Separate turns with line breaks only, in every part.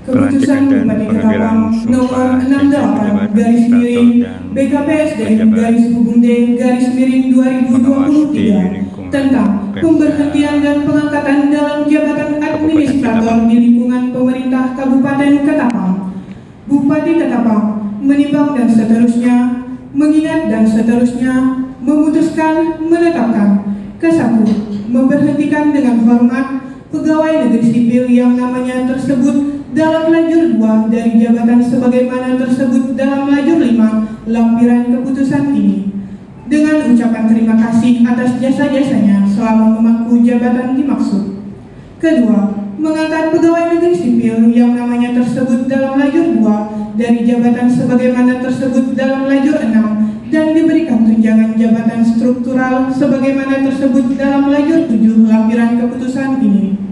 Keputusan Bupati Ketapang nomor 68 garis miring BKPSDM garis hubung D garis miring 2023 tentang pemberhentian dan pengangkatan dalam jabatan administrator di lingkungan pemerintah Kabupaten Ketapang. Bupati Ketapang menimbang dan seterusnya, mengingat dan seterusnya, memutuskan, menetapkan, ke-1, memberhentikan dengan hormat pegawai negeri sipil yang namanya tersebut dalam lajur 2 dari jabatan sebagaimana tersebut dalam lajur 5 lampiran keputusan ini, dengan ucapan terima kasih atas jasa-jasanya selama memangku jabatan dimaksud. Kedua, mengangkat pegawai negeri sipil yang namanya tersebut dalam lajur 2 dari jabatan sebagaimana tersebut dalam lajur 6 dan diberikan tunjangan jabatan struktural sebagaimana tersebut dalam lajur 7 lampiran keputusan ini.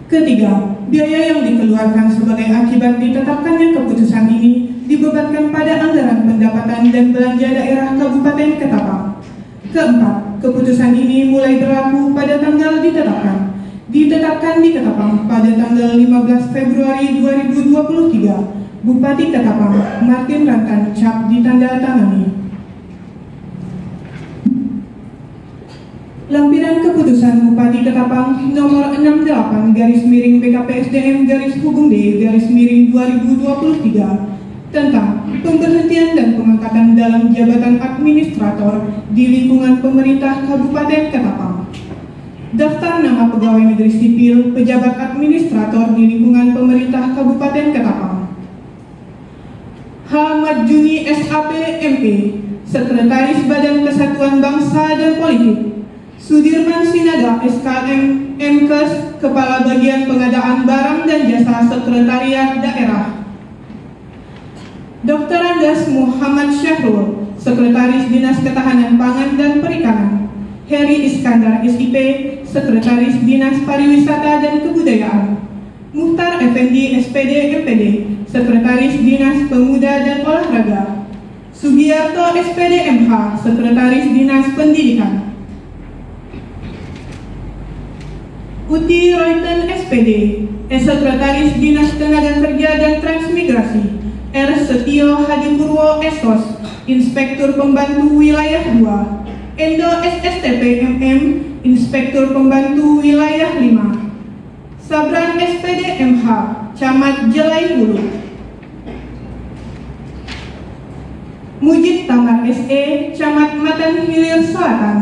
Ketiga, biaya yang dikeluarkan sebagai akibat ditetapkannya keputusan ini dibebankan pada anggaran pendapatan dan belanja daerah Kabupaten Ketapang. Keempat, keputusan ini mulai berlaku pada tanggal ditetapkan di Ketapang pada tanggal 15 Februari 2023. Bupati Ketapang Martin Rantan cap ditandatangani. Lampiran keputusan Bupati Ketapang nomor 68 garis miring BKPSDM garis hubung D garis miring 2023 tentang pemberhentian dan pengangkatan dalam jabatan administrator di lingkungan pemerintah Kabupaten Ketapang. Daftar nama pegawai negeri sipil pejabat administrator di lingkungan pemerintah Kabupaten Ketapang. H. Madjuni SAP MP, Sekretaris Badan Kesatuan Bangsa dan Politik. Sudirman Sinaga SKM MKes, Kepala Bagian Pengadaan Barang dan Jasa Sekretariat Daerah. Dr. Andas Muhammad Syahrul, Sekretaris Dinas Ketahanan Pangan dan Perikanan. Heri Iskandar SIP, Sekretaris Dinas Pariwisata dan Kebudayaan. Muhtar Effendi SPD MPD, Sekretaris Dinas Pemuda dan Olahraga. Sugiarto SPD MH, Sekretaris Dinas Pendidikan. Uti Royten SPD, Sekretaris Dinas Tenaga Kerja dan Transmigrasi. R. Setio Hadipurwo SOS, Inspektur Pembantu Wilayah 2. Endo SSTP MM, Inspektur Pembantu Wilayah 5. Sabran SPD MH, Camat Jelai Hulu. Mujib Tamar SE, Camat Matan Hilir Selatan.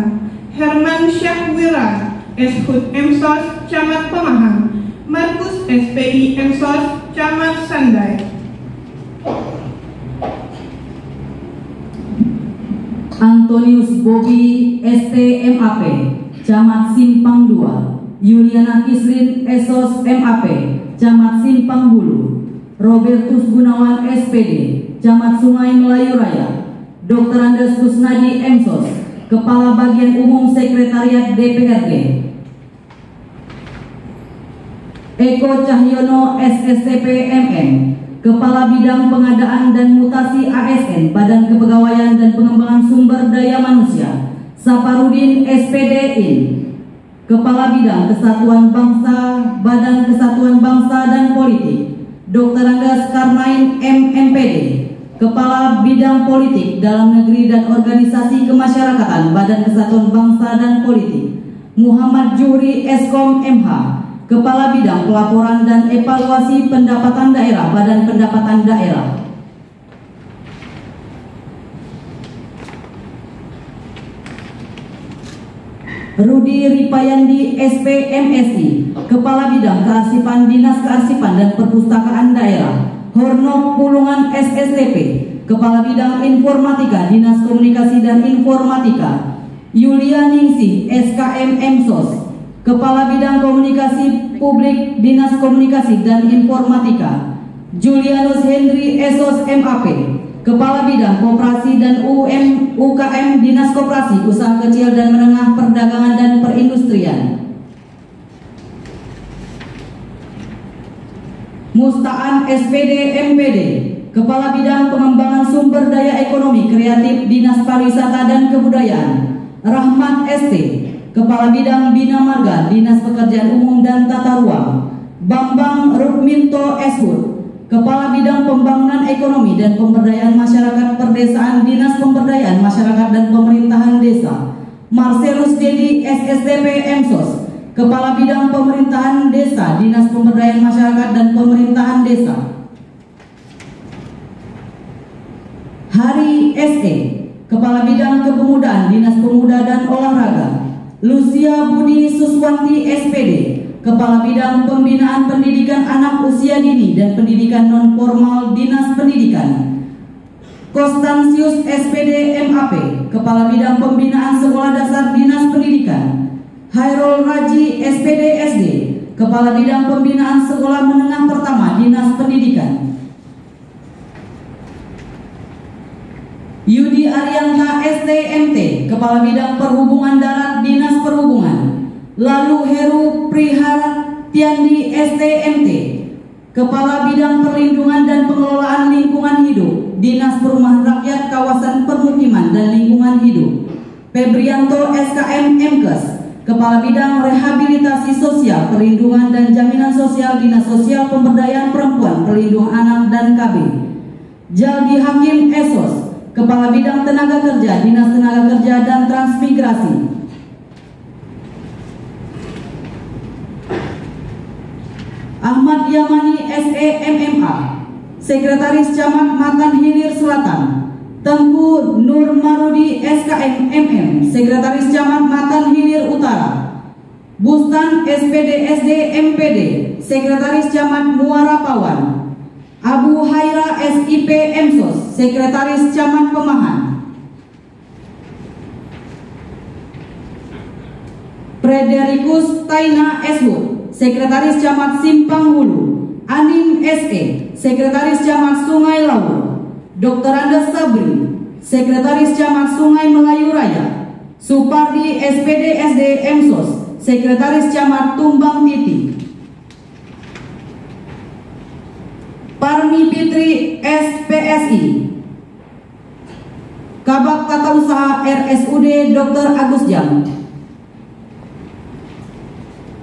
Herman Syahwiran Eshut Emsos, Camat Pemahan. Markus SPI Emsos, Camat Sandai.
Antonius Bobi STMAP, Camat Simpang 2. Yuliana Kisrin Esos MAP, Camat Simpang Hulu. Robertus Gunawan SPD, Camat Sungai Melayu Raya. Dr. Andes Kusnadi Emsos, Kepala Bagian Umum Sekretariat DPRD. Eko Cahyono SSTP MM, Kepala Bidang Pengadaan dan Mutasi ASN Badan Kepegawaian dan Pengembangan Sumber Daya Manusia. Saparudin SPD IN, Kepala Bidang Kesatuan Bangsa Badan Kesatuan Bangsa dan Politik. Dr. Andas Karmain MMPD, Kepala Bidang Politik Dalam Negeri dan Organisasi Kemasyarakatan Badan Kesatuan Bangsa dan Politik. Muhammad Juhri Eskom MH, Kepala Bidang Pelaporan dan Evaluasi Pendapatan Daerah Badan Pendapatan Daerah. Rudi Ripayandi SPMSI, Kepala Bidang Kearsipan Dinas Kearsipan dan Perpustakaan Daerah. Hornok Pulungan SSTP, Kepala Bidang Informatika Dinas Komunikasi dan Informatika. Yulia Ningsih SKM Emsos, Kepala Bidang Komunikasi Publik Dinas Komunikasi dan Informatika. Julianus Hendri Esos MAP, Kepala Bidang Koperasi dan UKM Dinas Koperasi Usaha Kecil dan Menengah Perdagangan dan Perindustrian. Mustaan SPD MPD, Kepala Bidang Pengembangan Sumber Daya Ekonomi Kreatif Dinas Pariwisata dan Kebudayaan. Rahmat ST, Kepala Bidang Bina Marga Dinas Pekerjaan Umum dan Tata Ruang. Bambang Rukminto Eshud, Kepala Bidang Pembangunan Ekonomi dan Pemberdayaan Masyarakat Perdesaan Dinas Pemberdayaan Masyarakat dan Pemerintahan Desa. Marcelus Dedi, SSDP Emsos, Kepala Bidang Pemerintahan Desa Dinas Pemberdayaan Masyarakat dan Pemerintahan Desa. Hari SE, Kepala Bidang Kepemudaan Dinas Pemuda dan Olahraga. Lucia Budi Suswanti, SPD, Kepala Bidang Pembinaan Pendidikan Anak Usia Dini dan Pendidikan Non-Formal Dinas Pendidikan. Konstansius, SPD, MAP, Kepala Bidang Pembinaan Sekolah Dasar Dinas Pendidikan. Hairul Raji, SPD, SD, Kepala Bidang Pembinaan Sekolah Menengah Pertama Dinas Pendidikan. Yudi Arianta, STMT, Kepala Bidang Perhubungan Darat Dinas Perhubungan. Lalu Heru Prihartiandi, STMT, Kepala Bidang Perlindungan dan Pengelolaan Lingkungan Hidup Dinas Perumahan Rakyat Kawasan Permukiman dan Lingkungan Hidup. Febrianto, SKM, MKes, Kepala Bidang Rehabilitasi Sosial, Perlindungan dan Jaminan Sosial Dinas Sosial Pemberdayaan Perempuan, Perlindungan Anak dan KB. Jaldi Hakim, Esos, Kepala Bidang Tenaga Kerja Dinas Tenaga Kerja dan Transmigrasi. Ahmad Yamani, SE, MMA, Sekretaris Camat Matan Hilir Selatan. Tengku Nur Marudi, SKM, MM, Sekretaris Camat Matan Hilir Utara. Bustan, SPD, SD, MPD, Sekretaris Camat Muara Pawan. Abu Haira, SIP, Emsos, Sekretaris Camat Pemahan. Frederikus Taina Eshud, Sekretaris Camat Simpang Hulu. Anim, SE, Sekretaris Camat Sungai Lawu. Dr. Andes Sabri, Sekretaris Camat Sungai Melayu Raya. Supardi, SPD, SD, Emsos, Sekretaris Camat Tumbang Titi. Parmi Fitri, SPSI, Kabak Tata Usaha RSUD Dr. Agus Jam.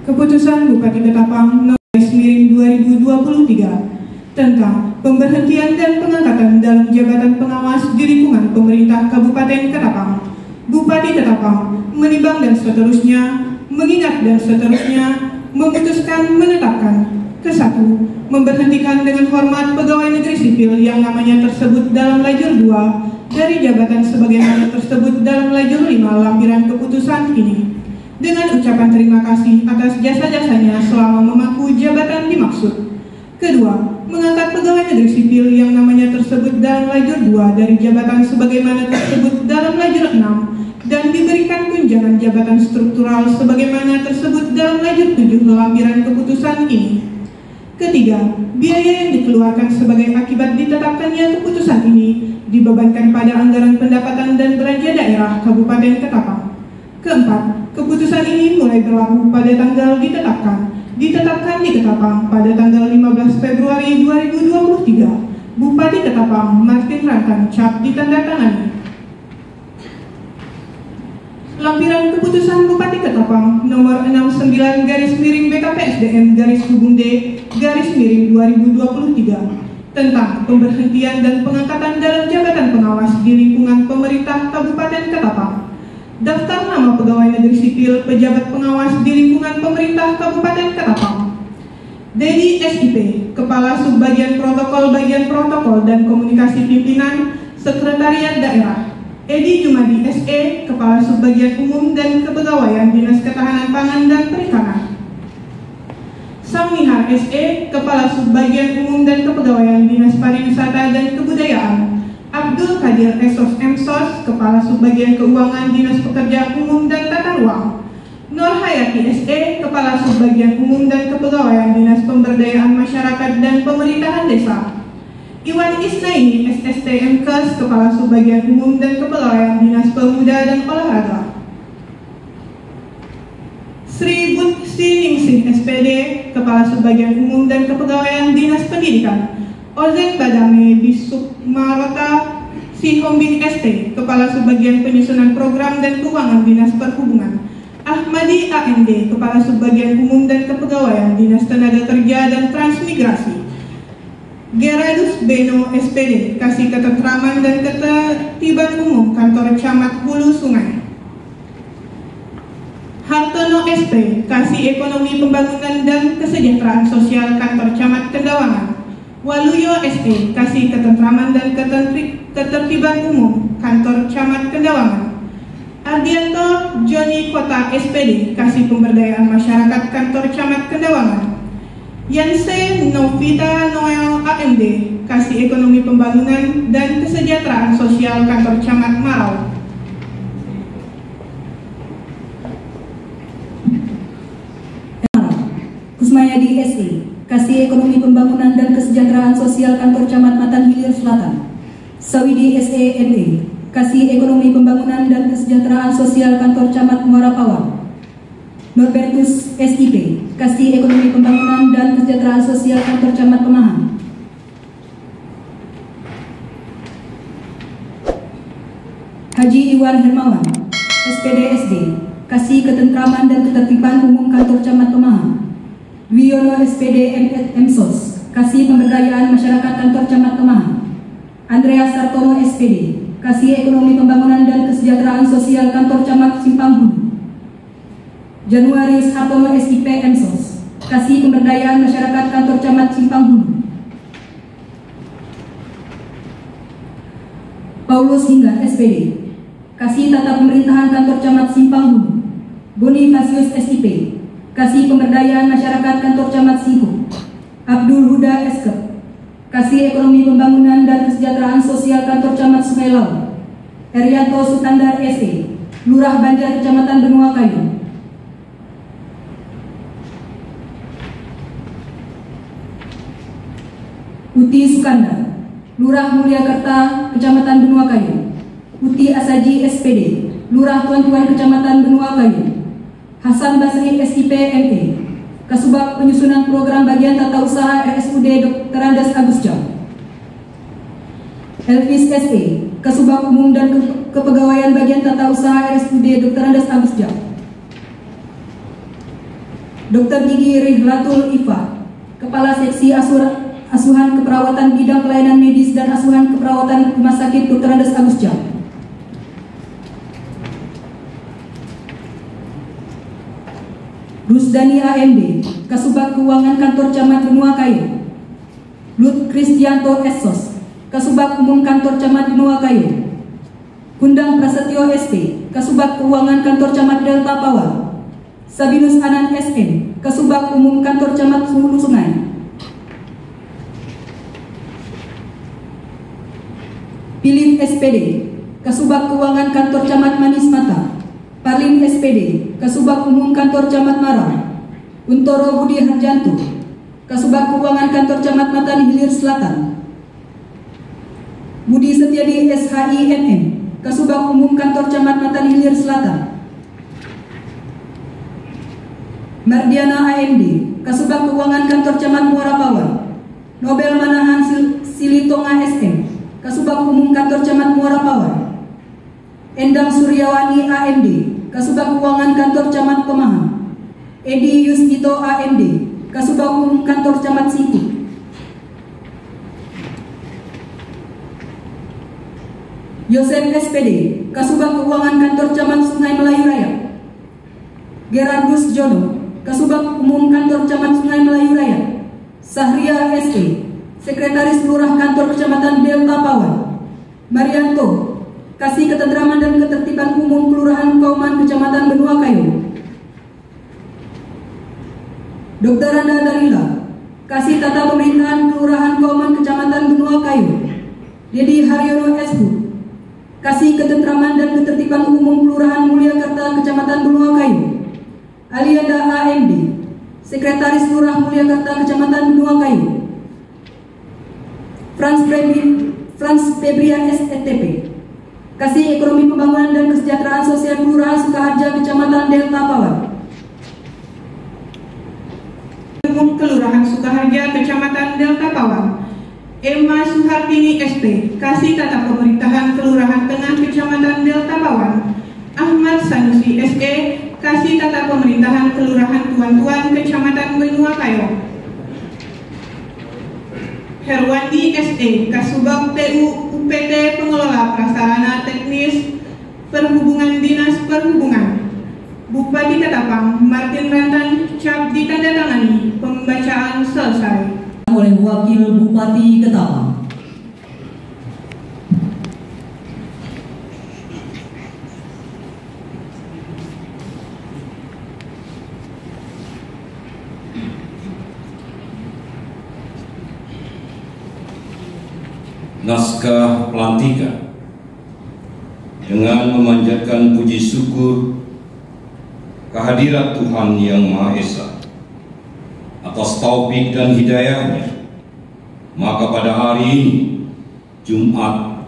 Keputusan Bupati Ketapang Nomor Miring 2023 tentang pemberhentian dan pengangkatan dalam jabatan pengawas di lingkungan pemerintah Kabupaten Ketapang. Bupati Ketapang menimbang dan seterusnya, mengingat dan seterusnya, memutuskan menetapkan ke-1. Memberhentikan dengan hormat pegawai negeri sipil yang namanya tersebut dalam lajur 2 dari jabatan sebagaimana tersebut dalam lajur 5 lampiran keputusan ini, dengan ucapan terima kasih atas jasa-jasanya selama memangku jabatan dimaksud. Kedua, mengangkat pegawai negeri sipil yang namanya tersebut dalam lajur 2 dari jabatan sebagaimana tersebut dalam lajur 6 dan diberikan tunjangan jabatan struktural sebagaimana tersebut dalam lajur 7 lampiran keputusan ini. Ketiga, biaya yang dikeluarkan sebagai akibat ditetapkannya keputusan ini dibebankan pada anggaran pendapatan dan belanja daerah Kabupaten Ketapang. Keempat, keputusan ini mulai berlaku pada tanggal ditetapkan di Ketapang pada tanggal 15 Februari 2023. Bupati Ketapang Martin Rantan, cap ditandatangani. Lampiran keputusan Bupati Ketapang nomor 69-BKPSDM-BUMD-2023 tentang pemberhentian dan pengangkatan dalam jabatan pengawas di lingkungan pemerintah Kabupaten Ketapang. Daftar nama pegawai negeri sipil pejabat pengawas di lingkungan pemerintah Kabupaten Ketapang. Dedi SIP, Kepala Subbagian Protokol Bagian Protokol dan Komunikasi Pimpinan Sekretariat Daerah. Edi Jumadi SE, Kepala Subbagian Umum dan Kepegawaian Dinas Ketahanan Pangan dan Perikanan. Samnihar SE, Kepala Subbagian Umum dan Kepegawaian Dinas Pariwisata dan Kebudayaan. Abdul Kadir Esos Emsos, Kepala Subbagian Keuangan Dinas Pekerjaan Umum dan Tata Ruang. Nur Hayati SE, Kepala Subbagian Umum dan Kepegawaian Dinas Pemberdayaan Masyarakat dan Pemerintahan Desa. Iwan Isnaini SST MKes, Kepala Subbagian Umum dan Kepegawaian Dinas Pemuda dan Olahraga. Sri Butsi Ningsih SPD, Kepala Subbagian Umum dan Kepegawaian Dinas Pendidikan. Ozen Badame Bisukmarota Sihombing ST, Kepala Subbagian Penyusunan Program dan Keuangan Dinas Perhubungan. Ahmadi AMD, Kepala Subbagian Umum dan Kepegawaian Dinas Tenaga Kerja dan Transmigrasi. Gerardus Beno SPD, Kasih Ketentraman dan Ketertiban Umum Kantor Camat Hulu Sungai. Hartono SP, Kasih Ekonomi Pembangunan dan Kesejahteraan Sosial Kantor Camat Kendawangan. Waluyo SE, Kasih Ketentraman dan Ketertiban Umum Kantor Camat Kendawangan. Ardianto Joni Kota SPD, Kasih Pemberdayaan Masyarakat Kantor Camat Kendawangan. Yanse Novita Noel AMD, Kasih Ekonomi Pembangunan dan Kesejahteraan Sosial Kantor Camat Marau.
Kusmayadi SE, Kasih Ekonomi Pembangunan dan Kesejahteraan Sosial Kantor Camat Matan Hilir Selatan. Sawidi SE ME, Kasih Ekonomi Pembangunan dan Kesejahteraan Sosial Kantor Camat Muara Pawang. Norbertus SIP, Kasih Ekonomi Pembangunan dan Kesejahteraan Sosial Kantor Camat Pemahan. Haji Iwan Hermawan, SPDSD, Kasih Ketentraman dan Ketertiban Umum Kantor Camat Pemahan. Wiono SPD MSOS, Kasih Pemberdayaan Masyarakat Kantor Camat Pemahan. Andreas Sartono SPD, Kasih Ekonomi Pembangunan dan Kesejahteraan Sosial Kantor Camat Simpang Hulu. Januarius Hartono SIP MSOS, Kasih Pemberdayaan Masyarakat Kantor Camat Simpang Hulu. Paulus Hingga SPD, Kasih Tata Pemerintahan Kantor Camat Simpang Hulu. Bonifasius SIP, Kasih Pemberdayaan Masyarakat Kantor Camat Singkup. Abdul Huda Eskep, Kasih Ekonomi Pembangunan dan Kesejahteraan Sosial Kantor Camat Sungai Lau. Erianto Sutandar SE, Lurah Banjar Kecamatan Benua Kayu. Uti Sukandar, Lurah Mulyakerta Kecamatan Benua Kayu. Uti Asaji SPD, Lurah Tuan-Tuan Kecamatan Benua Kayu. Hasan Basri SIP ME, Kasubag Penyusunan Program Bagian Tata Usaha RSUD Dr. Andes Agus Jam. Elvis SE, Kasubag Umum dan Kepegawaian Bagian Tata Usaha RSUD Dr. Andes Agus Jam. Dr. Gigi Rihlatul Ifa, Kepala Seksi Asuhan Keperawatan Bidang Pelayanan Medis dan Asuhan Keperawatan Rumah Sakit Dr. Andes Agus Jam. Rusdani AMD, Kasubag Keuangan Kantor Camat Benua Kayu. Lut Kristianto SOS, Kasubag Umum Kantor Camat Benua Kayu. Kundang Prasetyo SP, Kasubag Keuangan Kantor Camat Delta Pawang. Sabinus Anan SN, Kasubag Umum Kantor Camat Hulu Sungai. Pilih SPD, Kasubag Keuangan Kantor Camat Manis Mata. Parlin SPD, Kasubag Umum Kantor Camat Marau. Untoro Budi Harjanto, Kasubag Keuangan Kantor Camat Matan Hilir Selatan. Budi Setiadi SHI MM, Kasubag Umum Kantor Camat Matan Hilir Selatan. Mardiana AMD, Kasubag Keuangan Kantor Camat Muara Pawang. Nobel Manahan Silitonga SM, Kasubag Umum Kantor Camat Muara Pawang. Endang Suryawani AMD, Kasubag Keuangan Kantor Camat Pemahan. Edi Yusdito AMD, Kasubag Umum Kantor Camat Singkup. Yosef SPD, Kasubag Keuangan Kantor Camat Sungai Melayu Raya. Gerardus Jono, Kasubag Umum Kantor Camat Sungai Melayu Raya. Sahria SE, Sekretaris Lurah Kantor Kecamatan Delta Pawang. Marianto, Kasih Ketentraman dan Ketertiban Umum Kelurahan Kauman Kecamatan Benua Kayu. Dr. Randa Darila, Kasih Tata Pemerintahan Kelurahan Kauman Kecamatan Benua Kayu. Dedi Haryono SHU, Kasih Ketentraman dan Ketertiban Umum Kelurahan Mulyakerta Kecamatan Benua Kayu. Alianda AMD, Sekretaris Lurah Mulyakerta Kecamatan Benua Kayu. Franz Febrian STP, Kasih Ekonomi Pembangunan dan Kesejahteraan Sosial Kelurahan Sukaharja Kecamatan Delta Pawang.
Kelurahan Sukaharja Kecamatan Delta Pawang. Emma Suhartini SP, Kasih Tata Pemerintahan Kelurahan Tengah Kecamatan Delta Pawang. Ahmad Sanusi SE, Kasih Tata Pemerintahan Kelurahan Tuan-Tuan Kecamatan Benua Kayo. Herwandi SE, Kasubag PU UPT Pengelola Prasarana Teknis Perhubungan Dinas Perhubungan. Bupati Ketapang Martin Rantan cap ditandatangani. Pembacaan selesai.
Oleh Wakil Bupati Ketapang.
Naskah pelantikan dengan memanjatkan puji syukur kehadirat Tuhan Yang Maha Esa atas taufik dan hidayahnya, maka pada hari ini Jumat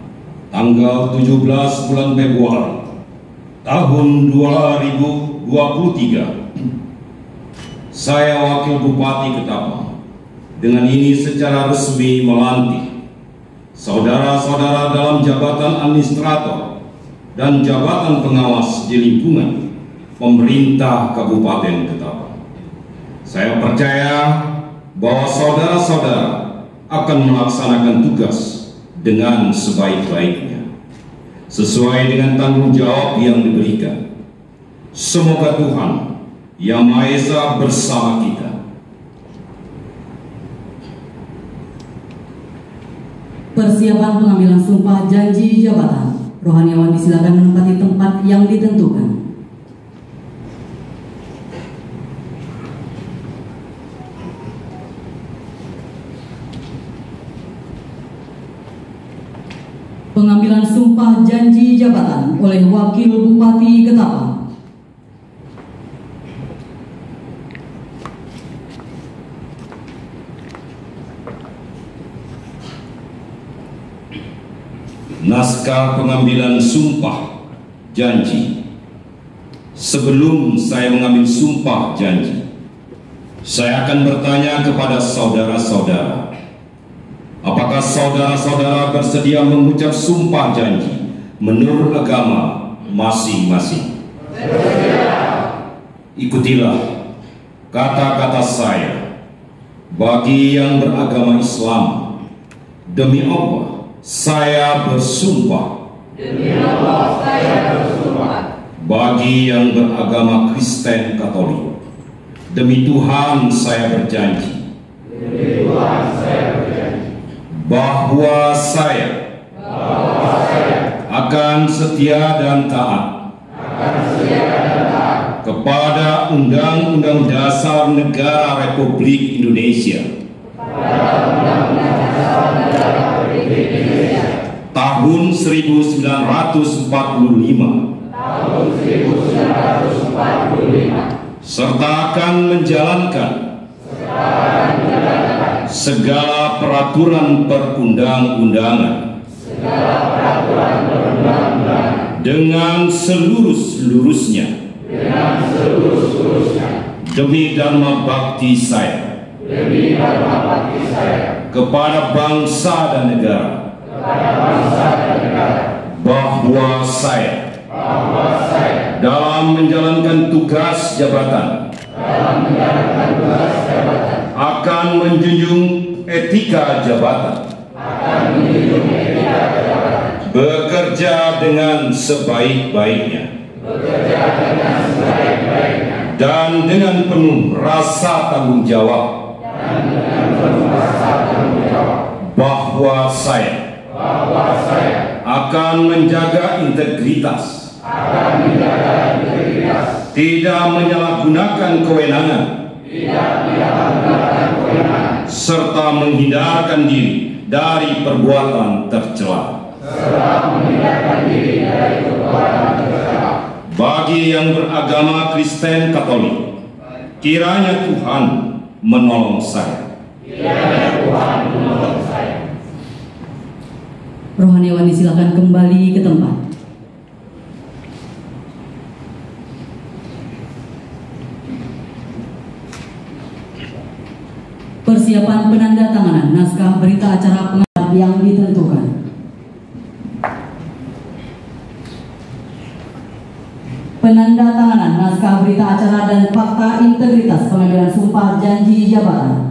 tanggal 17 bulan Februari tahun 2023, saya Wakil Bupati Ketapang dengan ini secara resmi melantik saudara-saudara dalam jabatan administrator dan jabatan pengawas di lingkungan pemerintah Kabupaten Ketapang. Saya percaya bahwa saudara-saudara akan melaksanakan tugas dengan sebaik-baiknya, sesuai dengan tanggung jawab yang diberikan. Semoga Tuhan Yang Maha Esa bersama kita.
Persiapan pengambilan sumpah janji jabatan. Rohaniawan disilakan menempati tempat yang ditentukan. Pengambilan sumpah janji jabatan oleh Wakil Bupati Ketapang.
Naskah pengambilan sumpah janji. Sebelum saya mengambil sumpah janji, saya akan bertanya kepada saudara-saudara, apakah saudara-saudara bersedia mengucap sumpah janji menurut agama masing-masing? Ikutilah kata-kata saya. Bagi yang beragama Islam, demi Allah saya bersumpah.
Demi Allah saya bersumpah.
Bagi yang beragama Kristen Katolik, demi Tuhan saya berjanji.
Demi Tuhan saya berjanji.
Bahwa saya akan setia dan taat. Kepada Undang-Undang Dasar Negara Republik Indonesia. Tahun 1945. Serta akan menjalankan segala peraturan perundang-undangan dengan seluruh-seluruhnya demi dharma bakti saya kepada bangsa dan negara. Bahwa saya dalam menjalankan tugas jabatan akan menjunjung etika jabatan, bekerja dengan sebaik-baiknya dan dengan penuh rasa tanggung jawab, bahwa saya akan menjaga integritas, tidak menyalahgunakan kewenangan, serta menghindarkan diri dari perbuatan tercela. Bagi yang beragama Kristen Katolik, kiranya Tuhan menolong saya.
Rohaniawan disilakan kembali ke tempat. Persiapan penandatanganan naskah berita acara pengantar yang ditentukan. penandatanganan naskah berita acara dan fakta integritas pengambilan sumpah janji jabatan.